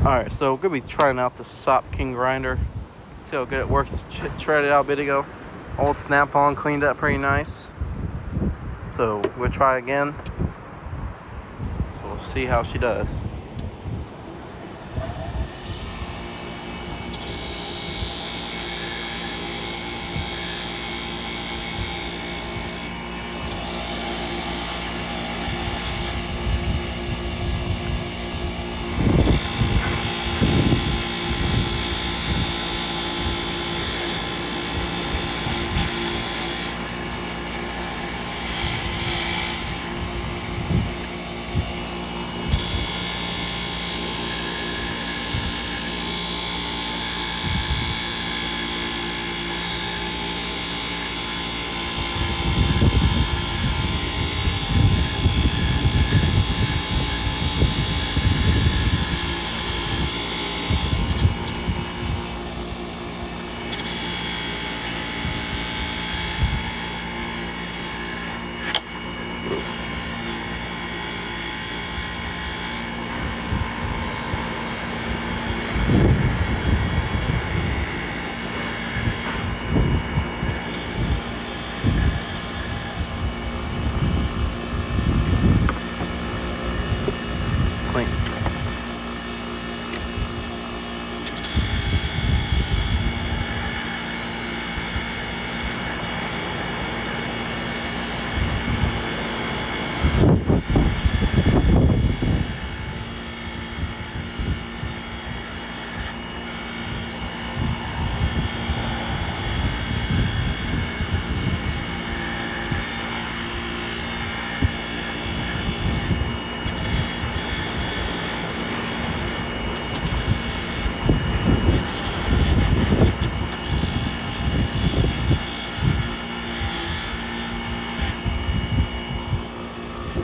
Alright, so we're going to be trying out the Sop King grinder. See how good it works. Tried it out a bit ago. Old Snap-on, cleaned up pretty nice. So we'll try again. So we'll see how she does. Clean.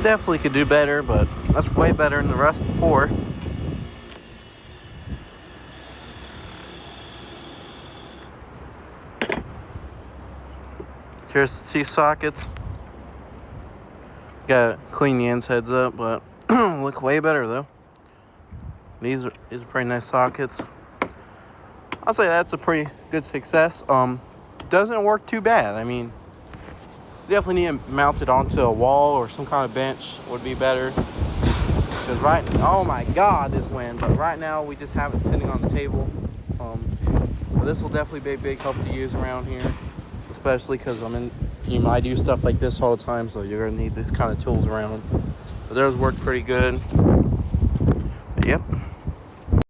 Definitely could do better, but that's way better than the rest before. Here's the T-sockets. Gotta clean the ends heads up, but look way better though. These are pretty nice sockets. I'll say that's a pretty good success. Doesn't work too bad. I mean, definitely need to mount it onto a wall or some kind of bench would be better. Because oh my God, this wind. But right now we just have it sitting on the table. But this will definitely be a big help to use around here, especially because I do stuff like this all the time, so you're gonna need this kind of tools around. But theirs worked pretty good. But yep.